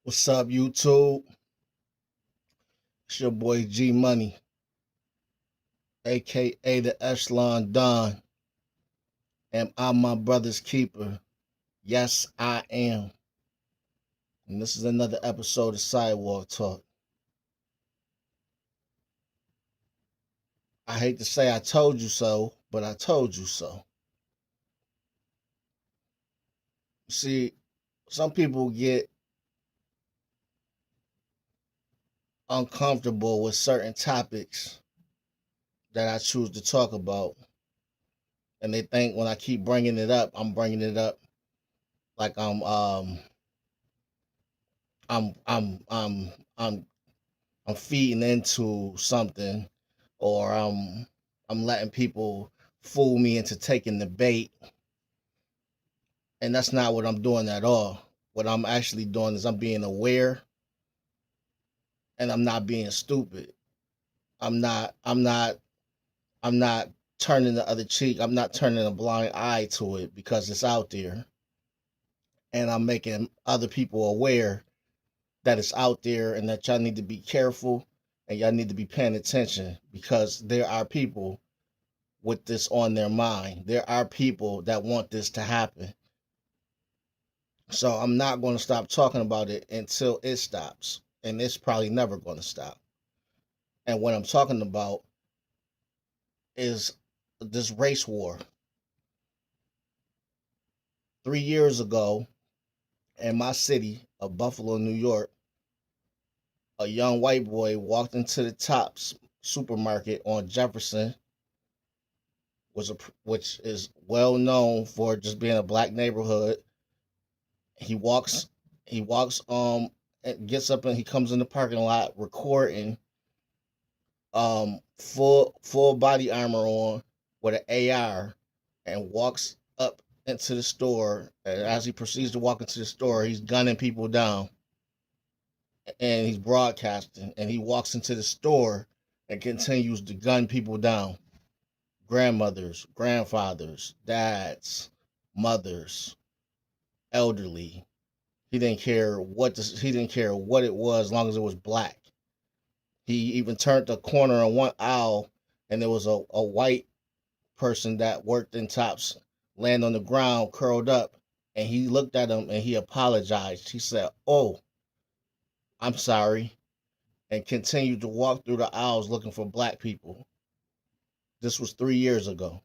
What's up, YouTube? It's your boy G Money, aka the Echelon Don. Am I my brother's keeper? Yes, I am. And this is another episode of Sidewalk Talk. I hate to say I told you so, but I told you so. See, some people get uncomfortable with certain topics that I choose to talk about, and they think when I keep bringing it up, I'm bringing it up like I'm I'm I'm I'm I'm feeding into something, or I'm letting people fool me into taking the bait, and that's not what I'm doing at all. What I'm actually doing is I'm being aware, and I'm not being stupid. I'm not turning the other cheek. I'm not turning a blind eye to it because it's out there, and I'm making other people aware that it's out there and that y'all need to be careful and y'all need to be paying attention because there are people with this on their mind. There are people that want this to happen. So I'm not going to stop talking about it until it stops. And it's probably never going to stop. And what I'm talking about is this race war. 3 years ago, in my city of Buffalo, New York, a young white boy walked into the Tops supermarket on Jefferson, which is well known for just being a black neighborhood. He walks, he walks, and gets up and he comes in the parking lot recording, full body armor on with an AR, and walks up into the store. And as he proceeds to walk into the store, he's gunning people down and he's broadcasting. And he walks into the store and continues to gun people down. Grandmothers, grandfathers, dads, mothers, elderly. He didn't care what it was as long as it was black. He even turned the corner on one aisle and there was a white person that worked in Tops laying on the ground curled up, and he looked at him and he apologized. He said, "Oh, I'm sorry," and continued to walk through the aisles looking for black people. This was 3 years ago.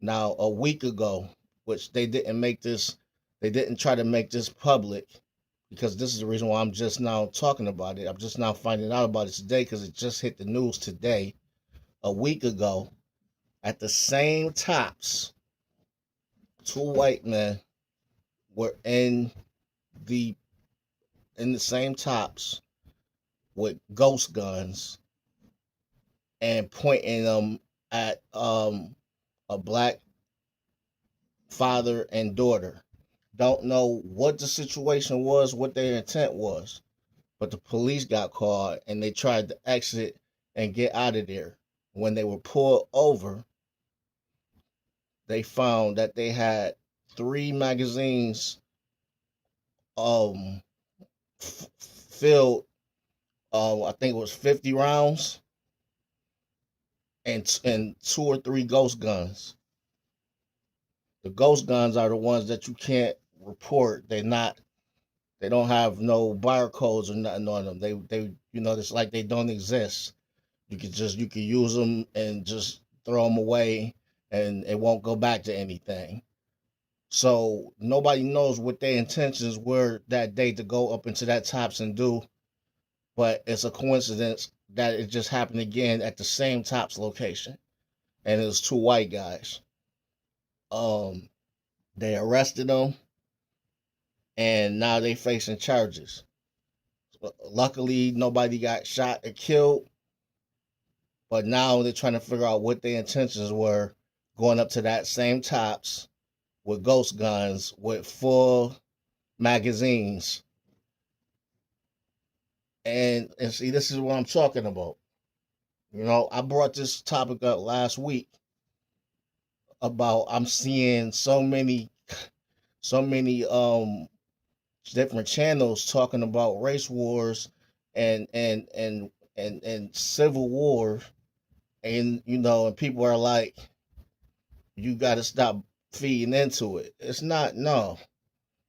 Now, a week ago, which they didn't try to make this public because this is the reason why I'm just now talking about it. I'm just now finding out about it today because it just hit the news today. A week ago, at the same Tops, two white men were the in the same Tops with ghost guns and pointing them at a black father and daughter. Don't know what the situation was, what their intent was, but the police got called and they tried to exit and get out of there. When they were pulled over, they found that they had three magazines um filled, I think it was 50 rounds, and two or three ghost guns. The ghost guns are the ones that you can't report. They don't have no barcodes or nothing on them. It's like they don't exist. You can use them and just throw them away, and it won't go back to anything. So nobody knows what their intentions were that day to go up into that Tops and do, but it's a coincidence that it just happened again at the same Tops location, and it was two white guys. Um, they arrested them, and now they facing charges. Luckily, nobody got shot or killed, but now they're trying to figure out what their intentions were going up to that same Tops with ghost guns with full magazines. And see, this is what I'm talking about. I brought this topic up last week about I'm seeing so many different channels talking about race wars and civil war, and and people are like, you got to stop feeding into it. It's not, no.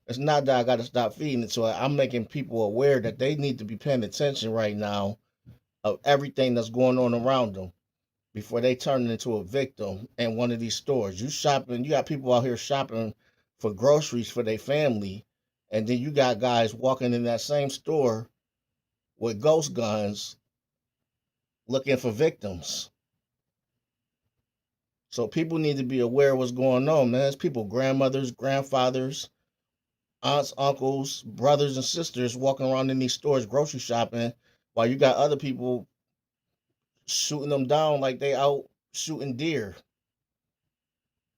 It's not that I got to stop feeding into it. I'm making people aware that they need to be paying attention right now of everything that's going on around them before they turn into a victim in one of these stores. You shopping, you got people out here shopping for groceries for their family, and then you got guys walking in that same store with ghost guns looking for victims. So people need to be aware of what's going on, man. There's people, grandmothers, grandfathers, aunts, uncles, brothers, and sisters walking around in these stores grocery shopping while you got other people shooting them down like they out shooting deer.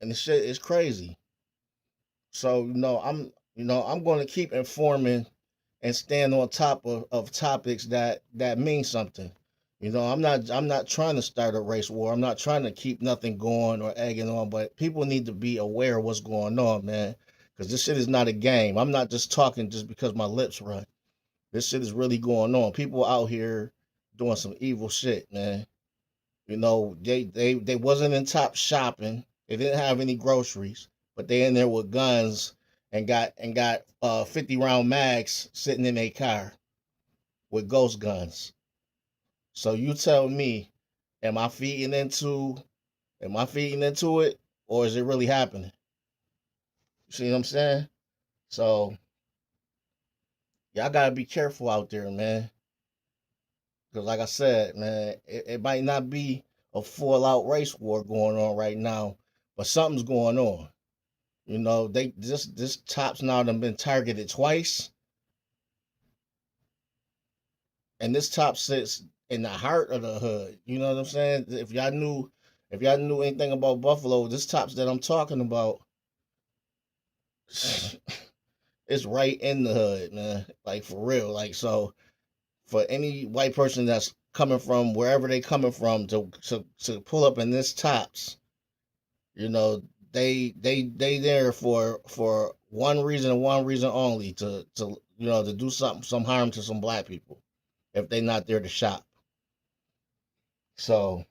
And the shit is crazy. So, I'm going to keep informing and stand on top of topics that mean something. I'm not trying to start a race war. I'm not trying to keep nothing going or egging on, but people need to be aware of what's going on, man. Because this shit is not a game. I'm not just talking just because my lips run. This shit is really going on. People out here doing some evil shit, man. They wasn't in top shopping. They didn't have any groceries, but they in there with guns and got 50 round mags sitting in a car with ghost guns. So you tell me, am I feeding into it, or is it really happening? You see what I'm saying? So y'all gotta be careful out there, man. Because like I said, man, it might not be a full out race war going on right now, but something's going on. They this Tops now done been targeted twice, and this top sits in the heart of the hood. You know what I'm saying? If y'all knew anything about Buffalo, this Tops that I'm talking about, it's right in the hood, man. Like for real. Like, so for any white person that's coming from wherever they coming from to pull up in this Tops, you know, they there for one reason and one reason only, to do some harm to some black people if they not there to shop. So,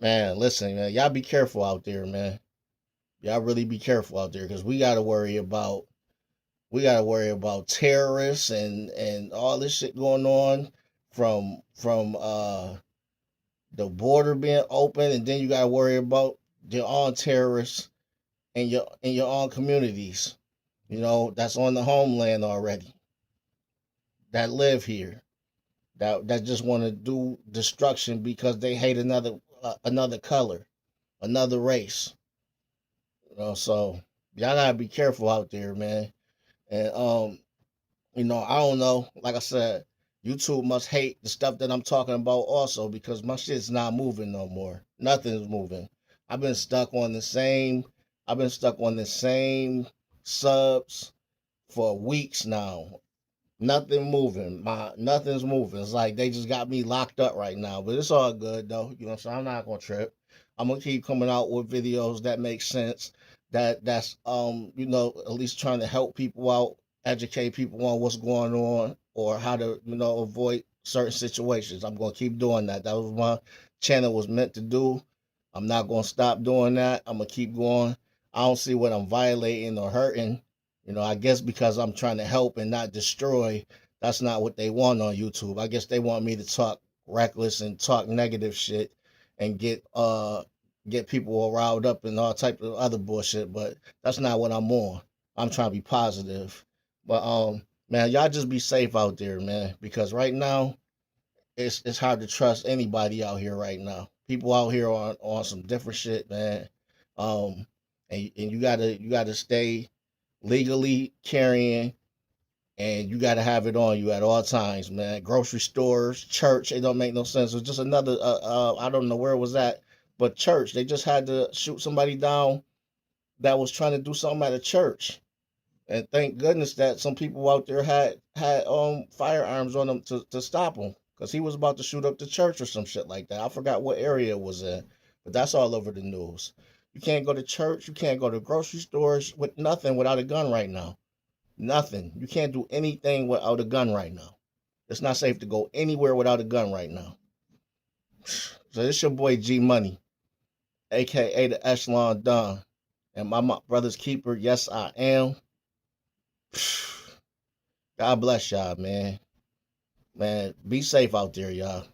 man, listen, man, y'all be careful out there, man. Y'all really be careful out there, because we gotta worry about terrorists and all this shit going on from the border being open, and then you gotta worry about your own terrorists in your own communities. That's on the homeland already, that live here, that just want to do destruction because they hate another color, another race. So y'all gotta be careful out there, man. And I don't know. Like I said, YouTube must hate the stuff that I'm talking about also, because my shit's not moving no more. Nothing's moving. I've been stuck on the same. I've been stuck on the same subs for weeks now. Nothing's moving. It's like they just got me locked up right now. But it's all good though. So I'm not gonna trip. I'm gonna keep coming out with videos that make sense. That's at least trying to help people out, educate people on what's going on, or how to avoid certain situations. I'm gonna keep doing that. That was my channel was meant to do. I'm not gonna stop doing that. I'm gonna keep going. I don't see what I'm violating or hurting. I guess because I'm trying to help and not destroy. That's not what they want on YouTube. I guess they want me to talk reckless and talk negative shit and get people all riled up and all type of other bullshit, but that's not what I'm on. I'm trying to be positive. But man, y'all just be safe out there, man, because right now it's hard to trust anybody out here right now. People out here on some different shit, man. Um and you gotta stay legally carrying, and you gotta have it on you at all times, man. Grocery stores, church, it don't make no sense. It was just another I don't know where it was at, but church, they just had to shoot somebody down that was trying to do something at a church. And thank goodness that some people out there had firearms on them to stop him, because he was about to shoot up the church or some shit like that. I forgot what area it was in, but that's all over the news. You can't go to church, you can't go to grocery stores with nothing without a gun right now. Nothing. You can't do anything without a gun right now. It's not safe to go anywhere without a gun right now. So this your boy G Money, aka the Echelon Don, and my brother's keeper. Yes, I am. God bless y'all, man. Man, be safe out there, y'all.